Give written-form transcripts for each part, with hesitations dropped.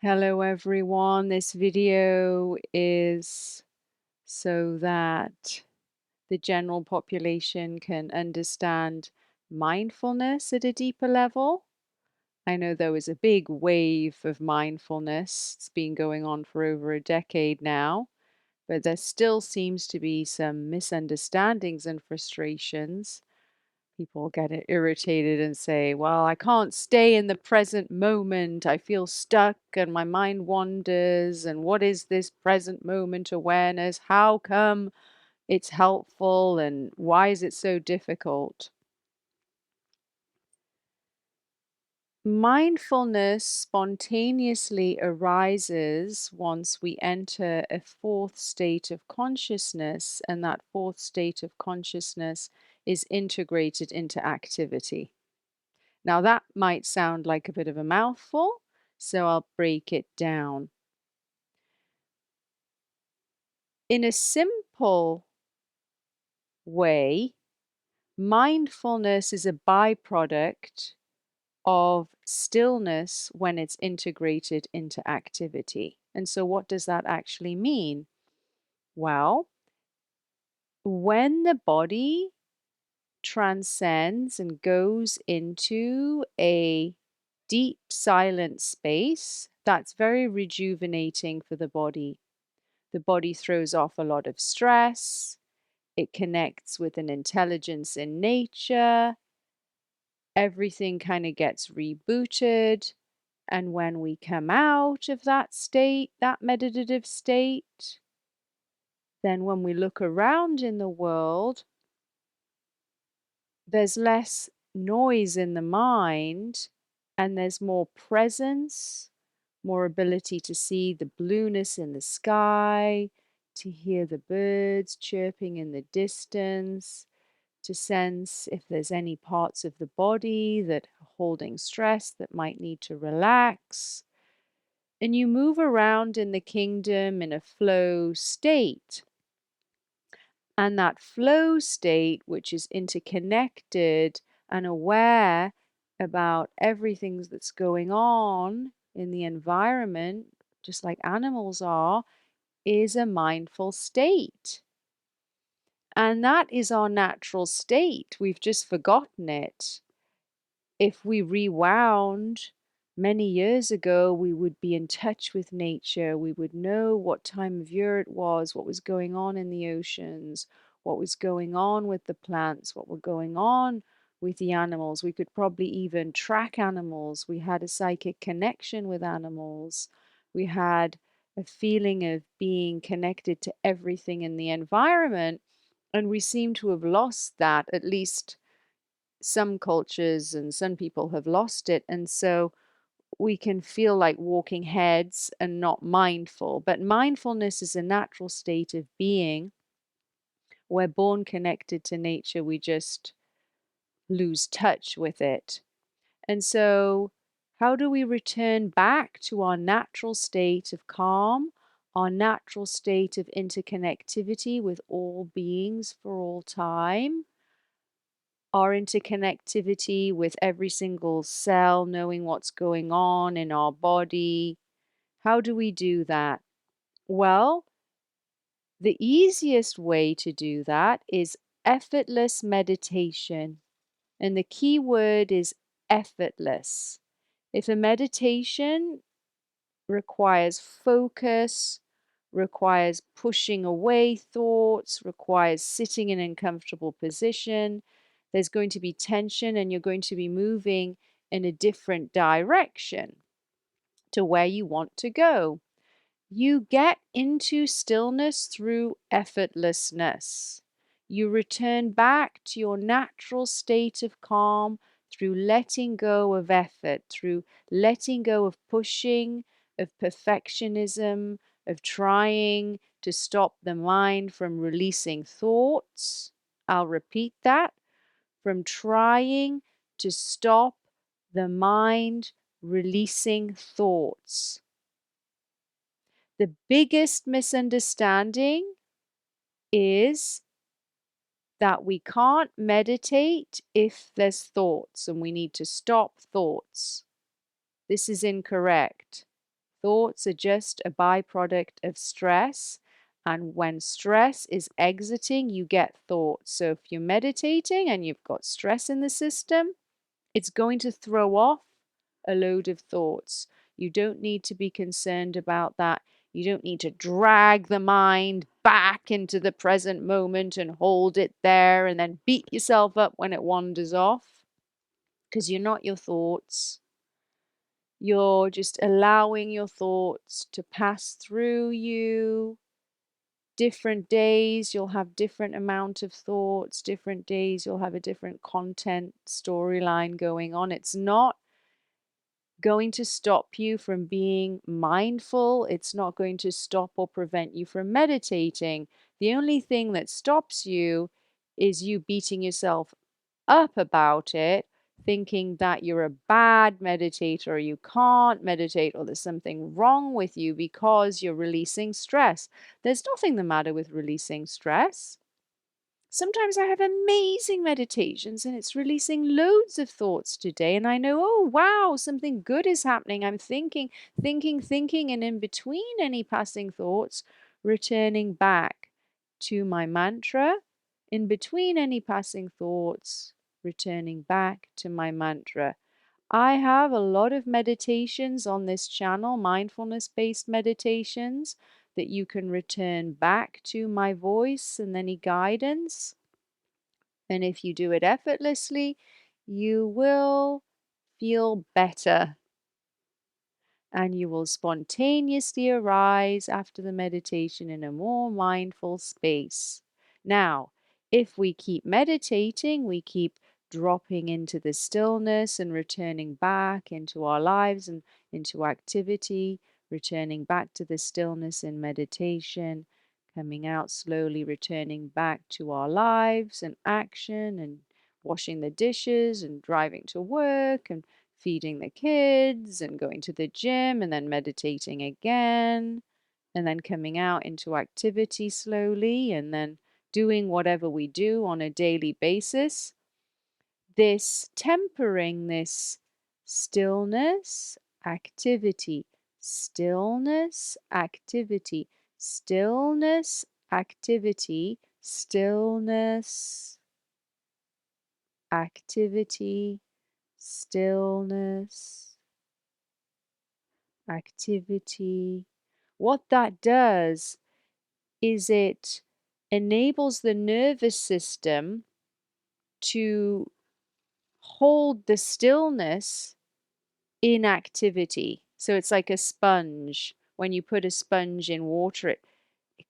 Hello everyone, this video is so that the general population can understand mindfulness at a deeper level. I know there was a big wave of mindfulness. It's been going on for over a decade now, but there still seems to be some misunderstandings and frustrations. People get irritated and say, well, I can't stay in the present moment. I feel stuck and my mind wanders. And what is this present moment awareness? How come it's helpful? And why is it so difficult? Mindfulness spontaneously arises once we enter a fourth state of consciousness, and that fourth state of consciousness is integrated into activity. Now, that might sound like a bit of a mouthful, so I'll break it down. In a simple way, mindfulness is a byproduct of stillness when it's integrated into activity. And so, what does that actually mean? Well, when the body transcends and goes into a deep silent space, that's very rejuvenating for the body. The body throws off a lot of stress. It connects with an intelligence in nature. Everything kind of gets rebooted. And when we come out of that state, that meditative state, then when we look around in the world, there's less noise in the mind and there's more presence, more ability to see the blueness in the sky, to hear the birds chirping in the distance, to sense if there's any parts of the body that are holding stress that might need to relax. And you move around in the kingdom in a flow state. And that flow state, which is interconnected and aware about everything that's going on in the environment, just like animals are, is a mindful state. And that is our natural state. We've just forgotten it. If we rewound many years ago, we would be in touch with nature. We would know what time of year it was, what was going on in the oceans, what was going on with the plants, what were going on with the animals. We could probably even track animals. We had a psychic connection with animals. We had a feeling of being connected to everything in the environment. And we seem to have lost that, at least some cultures and some people have lost it. And so we can feel like walking heads and not mindful. But mindfulness is a natural state of being. We're born connected to nature, we just lose touch with it. And so, how do we return back to our natural state of calm, our natural state of interconnectivity with all beings for all time? Our interconnectivity with every single cell, knowing what's going on in our body. How do we do that? Well, the easiest way to do that is effortless meditation. And the key word is effortless. If a meditation requires focus, requires pushing away thoughts, requires sitting in an uncomfortable position, there's going to be tension and you're going to be moving in a different direction to where you want to go. You get into stillness through effortlessness. You return back to your natural state of calm through letting go of effort, through letting go of pushing, of perfectionism, of trying to stop the mind from releasing thoughts. I'll repeat that, from trying to stop the mind releasing thoughts. The biggest misunderstanding is that we can't meditate if there's thoughts and we need to stop thoughts. This is incorrect. Thoughts are just a byproduct of stress. And when stress is exiting, you get thoughts. So if you're meditating and you've got stress in the system, it's going to throw off a load of thoughts. You don't need to be concerned about that. You don't need to drag the mind back into the present moment and hold it there and then beat yourself up when it wanders off, because you're not your thoughts. You're just allowing your thoughts to pass through you. Different days you'll have different amount of thoughts. Different days you'll have a different content storyline going on. It's not going to stop you from being mindful. It's not going to stop or prevent you from meditating. The only thing that stops you is you beating yourself up about it, thinking that you're a bad meditator or you can't meditate or there's something wrong with you because you're releasing stress. There's nothing the matter with releasing stress. Sometimes I have amazing meditations and it's releasing loads of thoughts today. And I know, oh, wow, something good is happening. I'm thinking, and in between any passing thoughts, returning back to my mantra. In between any passing thoughts, returning back to my mantra. I have a lot of meditations on this channel, mindfulness-based meditations, that you can return back to my voice and any guidance. And if you do it effortlessly, you will feel better and you will spontaneously arise after the meditation in a more mindful space. Now, if we keep meditating, we keep dropping into the stillness and returning back into our lives and into activity, returning back to the stillness in meditation, coming out slowly, returning back to our lives and action and washing the dishes and driving to work and feeding the kids and going to the gym and then meditating again and then coming out into activity slowly and then doing whatever we do on a daily basis. This tempering this stillness, activity, stillness, activity, stillness, activity, stillness, activity, stillness, activity. What that does is it enables the nervous system to hold the stillness in activity. So it's like a sponge. When you put a sponge in water, it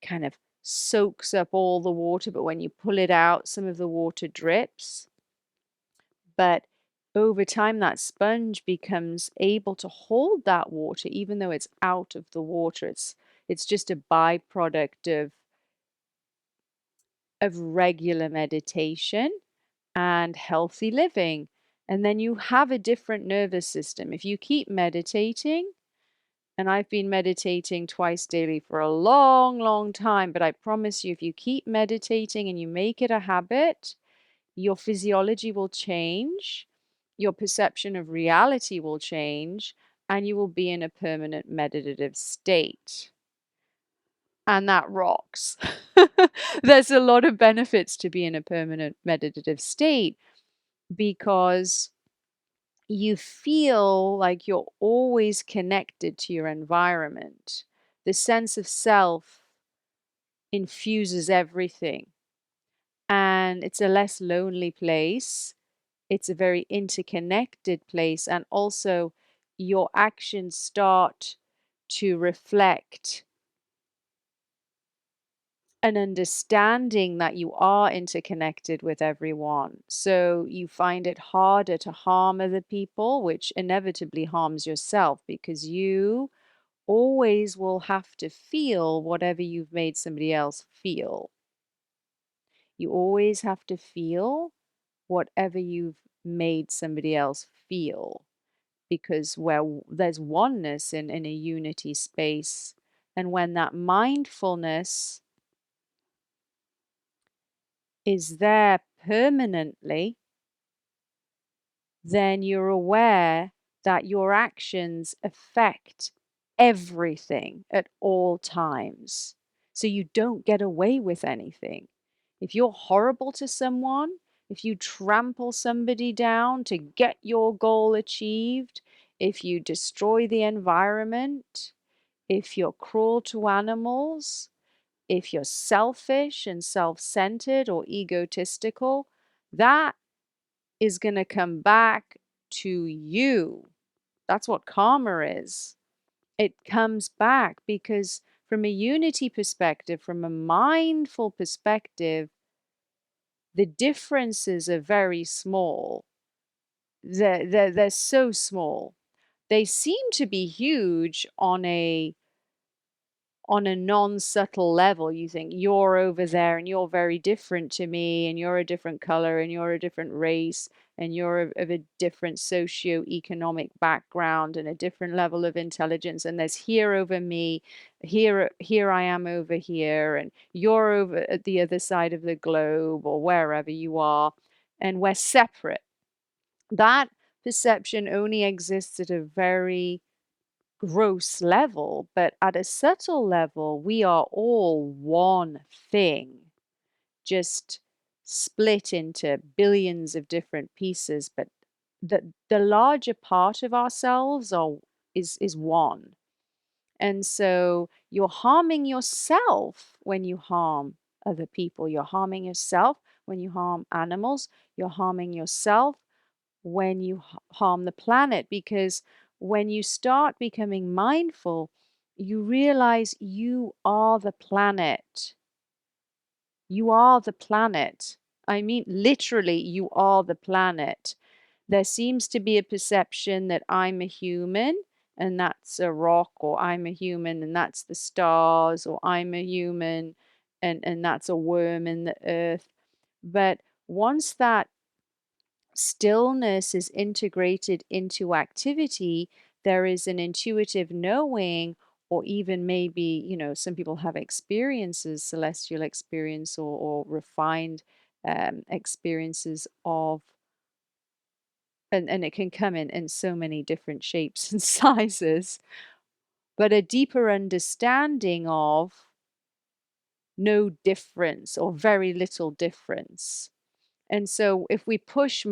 kind of soaks up all the water, but when you pull it out, some of the water drips. But over time, that sponge becomes able to hold that water, even though it's out of the water. It's just a byproduct of regular meditation and healthy living. And then you have a different nervous system. If you keep meditating, and I've been meditating twice daily for a long, long time, but I promise you, if you keep meditating and you make it a habit, your physiology will change, your perception of reality will change, and you will be in a permanent meditative state. And that rocks. There's a lot of benefits to be in a permanent meditative state because you feel like you're always connected to your environment. The sense of self infuses everything, and it's a less lonely place. It's a very interconnected place, and also your actions start to reflect an understanding that you are interconnected with everyone. So you find it harder to harm other people, which inevitably harms yourself because you always will have to feel whatever you've made somebody else feel. You always have to feel whatever you've made somebody else feel because where there's oneness in a unity space, and when that mindfulness is there permanently, then you're aware that your actions affect everything at all times. So you don't get away with anything. If you're horrible to someone, if you trample somebody down to get your goal achieved, if you destroy the environment, if you're cruel to animals, if you're selfish and self-centered or egotistical, that is going to come back to you. That's what karma is. It comes back because from a unity perspective, from a mindful perspective, the differences are very small. They're so small. They seem to be huge on a non-subtle level. You think you're over there and you're very different to me, and you're a different color, and you're a different race, and you're of a different socio-economic background and a different level of intelligence, and there's here over me, here I am over here, and you're over at the other side of the globe or wherever you are, and we're separate. That perception only exists at a very gross level, but at a subtle level, we are all one thing, just split into billions of different pieces. But the larger part of ourselves is one. And so you're harming yourself when you harm other people. You're harming yourself when you harm animals. You're harming yourself when you harm the planet, because when you start becoming mindful, you realize you are the planet. You are the planet. I mean, literally, you are the planet. There seems to be a perception that I'm a human and that's a rock, or I'm a human and that's the stars, or I'm a human and that's a worm in the earth. But once that stillness is integrated into activity, there is an intuitive knowing, or even maybe, some people have experiences, celestial experience or refined experiences of, and it can come in so many different shapes and sizes, but a deeper understanding of no difference or very little difference. And so if we push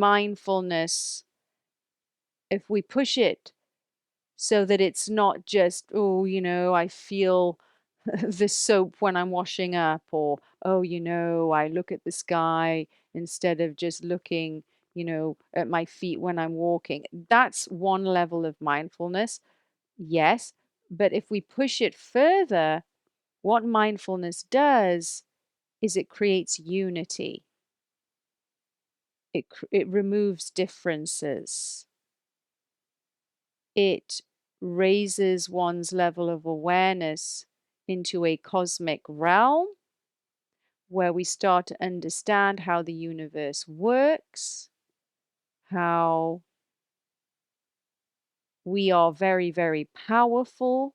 it so that it's not just, oh, I feel the soap when I'm washing up, or, oh, I look at the sky instead of just looking, at my feet when I'm walking. That's one level of mindfulness, yes. But if we push it further, what mindfulness does is it creates unity. It removes differences. It raises one's level of awareness into a cosmic realm where we start to understand how the universe works, how we are very, very powerful,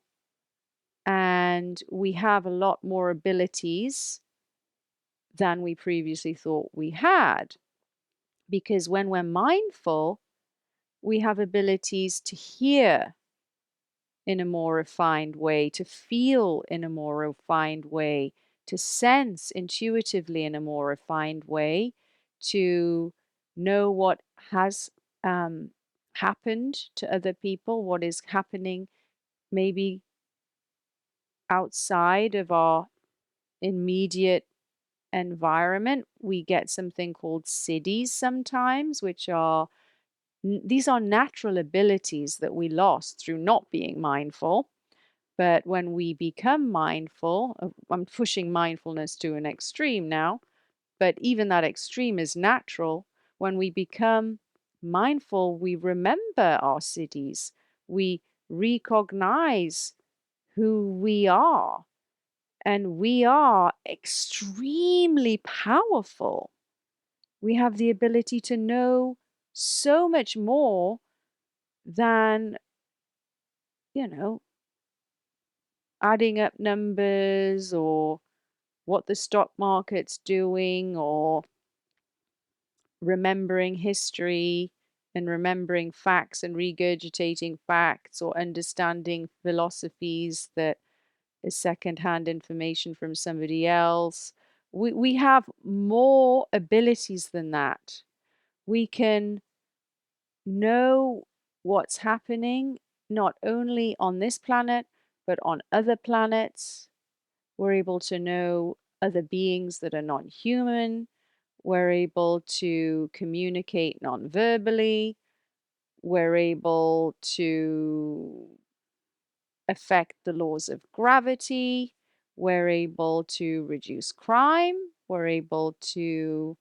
and we have a lot more abilities than we previously thought we had. Because when we're mindful, we have abilities to hear in a more refined way, to feel in a more refined way, to sense intuitively in a more refined way, to know what has happened to other people, what is happening maybe outside of our immediate environment. We get something called siddhis sometimes, which are these are natural abilities that we lost through not being mindful. But when we become mindful, I'm pushing mindfulness to an extreme now, but even that extreme is natural. When we become mindful, we remember our cities, we recognize who we are, and we are extremely powerful. We have the ability to know so much more than, you know, adding up numbers or what the stock market's doing or remembering history. and remembering facts and regurgitating facts or understanding philosophies that is secondhand information from somebody else. We have more abilities than that. We can know what's happening not only on this planet, but on other planets. We're able to know other beings that are not human. We're able to communicate non-verbally. We're able to affect the laws of gravity. We're able to reduce crime. We're able to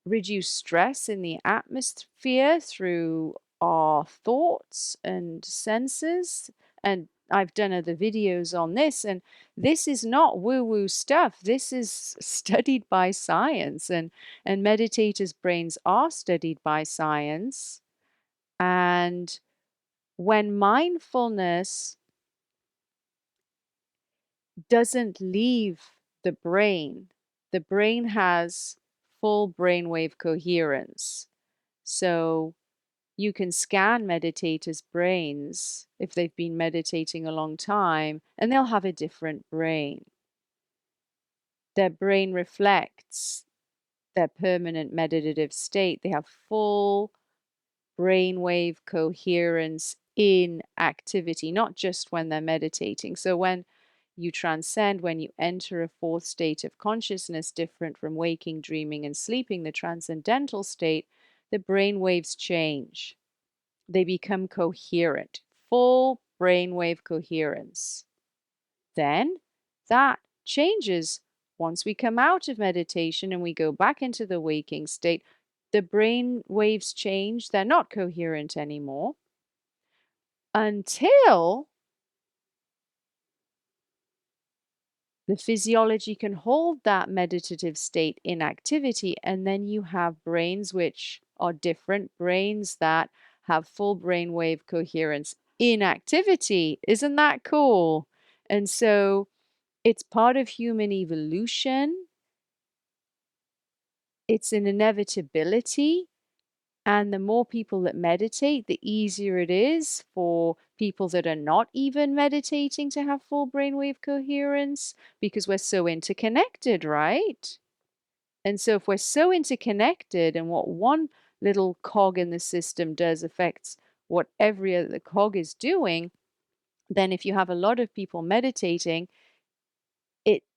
reduce stress in the atmosphere through our thoughts and senses. And I've done other videos on this, and this is not woo-woo stuff. This is studied by science, and meditators' brains are studied by science. And when mindfulness doesn't leave the brain has full brainwave coherence. So you can scan meditators' brains if they've been meditating a long time, and they'll have a different brain. Their brain reflects their permanent meditative state. They have full brainwave coherence in activity, not just when they're meditating. So when you transcend, when you enter a fourth state of consciousness, different from waking, dreaming, and sleeping, the transcendental state, the brain waves change. They become coherent, full brainwave coherence. Then that changes once we come out of meditation and we go back into the waking state. The brain waves change, they're not coherent anymore until the physiology can hold that meditative state in activity. And then you have brains which are different, brains that have full brainwave coherence in activity. Isn't that cool? And so it's part of human evolution. It's an inevitability. And the more people that meditate, the easier it is for people that are not even meditating to have full brainwave coherence because we're so interconnected, right? And so if we're so interconnected and what one little cog in the system does affects what every other cog is doing, then if you have a lot of people meditating,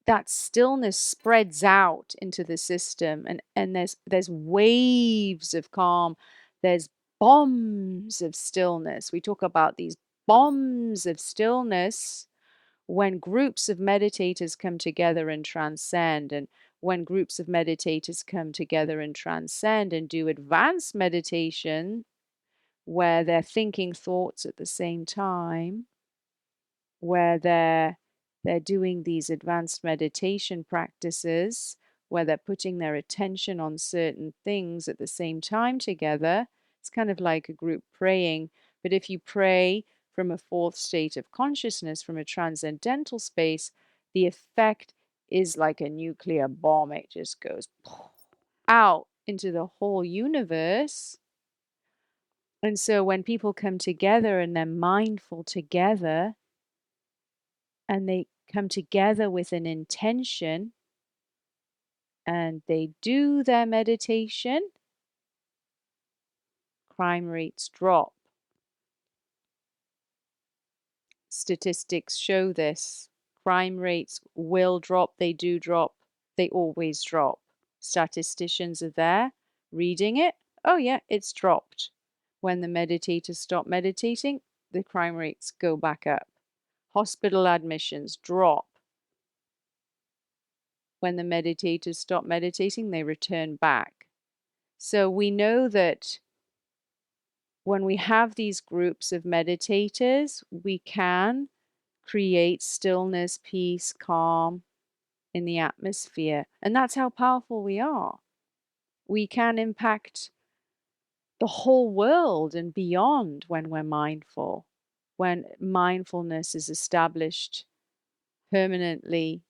that stillness spreads out into the system, and there's waves of calm, there's bombs of stillness. We talk about these bombs of stillness when groups of meditators come together and transcend, and when groups of meditators come together and transcend and do advanced meditation where they're thinking thoughts at the same time, where they're doing these advanced meditation practices where they're putting their attention on certain things at the same time together. It's kind of like a group praying, but if you pray from a fourth state of consciousness, from a transcendental space, the effect is like a nuclear bomb. It just goes out into the whole universe. And so when people come together and they're mindful together, and they come together with an intention and they do their meditation, crime rates drop. Statistics show this. Crime rates will drop, they do drop, they always drop. Statisticians are there reading it. Oh, yeah, it's dropped. When the meditators stop meditating, the crime rates go back up. Hospital admissions drop. When the meditators stop meditating, they return back. So we know that when we have these groups of meditators, we can create stillness, peace, calm in the atmosphere. And that's how powerful we are. We can impact the whole world and beyond when we're mindful, when mindfulness is established permanently.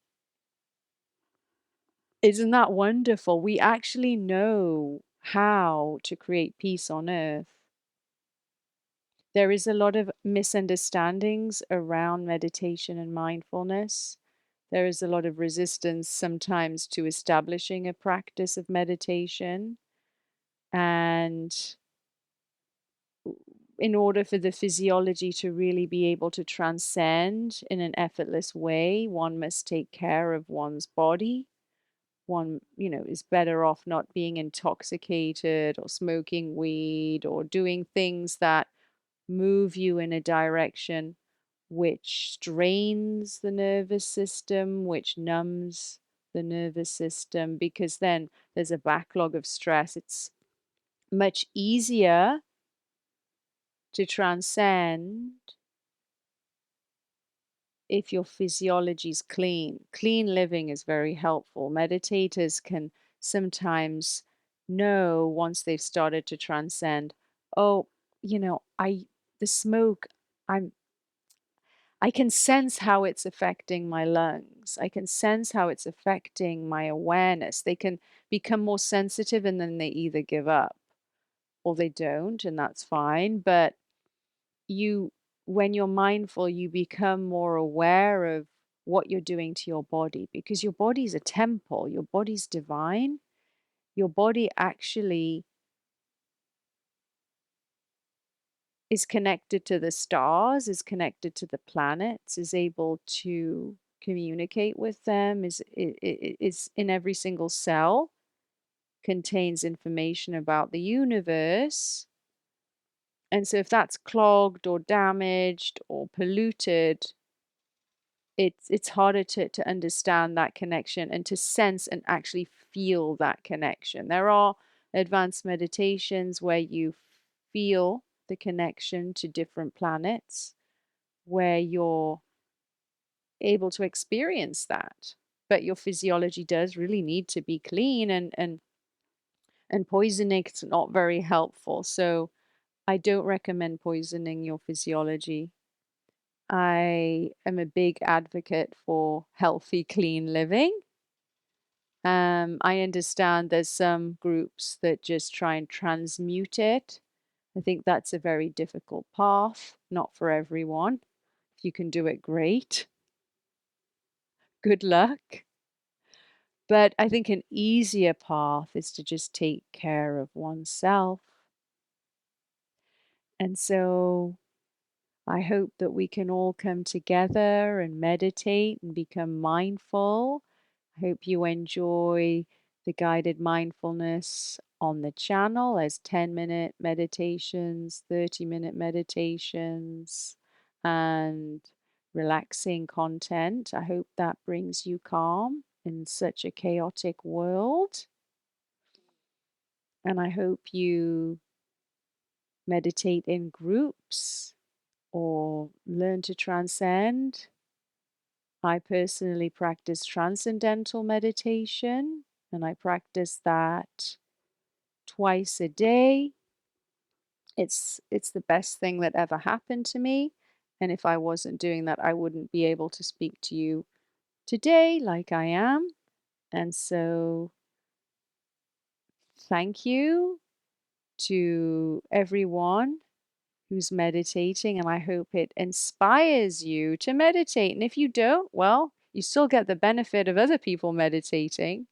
Isn't that wonderful? We actually know how to create peace on earth. There is a lot of misunderstandings around meditation and mindfulness. There is a lot of resistance sometimes to establishing a practice of meditation. And in order for the physiology to really be able to transcend in an effortless way, one must take care of one's body. One, is better off not being intoxicated or smoking weed or doing things that move you in a direction which strains the nervous system, which numbs the nervous system, because then there's a backlog of stress. It's much easier to transcend if your physiology is clean. Clean living is very helpful. Meditators can sometimes know once they've started to transcend, oh, the smoke, I'm I can sense how it's affecting my lungs. I can sense how it's affecting my awareness. They can become more sensitive and then they either give up or they don't, and that's fine. But you, when you're mindful, you become more aware of what you're doing to your body because your body's a temple, your body's divine. Your body actually is connected to the stars, is connected to the planets, is able to communicate with them, is in every single cell, contains information about the universe. And so if that's clogged or damaged or polluted, it's harder to understand that connection and to sense and actually feel that connection. There are advanced meditations where you feel the connection to different planets, where you're able to experience that. But your physiology does really need to be clean, and poisoning is not very helpful. So I don't recommend poisoning your physiology. I am a big advocate for healthy, clean living. I understand there's some groups that just try and transmute it. I think that's a very difficult path, not for everyone. If you can do it, great. Good luck. But I think an easier path is to just take care of oneself. And so I hope that we can all come together and meditate and become mindful. I hope you enjoy the guided mindfulness on the channel as 10-minute meditations, 30-minute meditations, and relaxing content. I hope that brings you calm in such a chaotic world. And I hope you meditate in groups or learn to transcend. I personally practice transcendental meditation, and I practice that twice a day. It's the best thing that ever happened to me. And if I wasn't doing that, I wouldn't be able to speak to you today like I am. And so thank you to everyone who's meditating, and I hope it inspires you to meditate. And if you don't, well, you still get the benefit of other people meditating.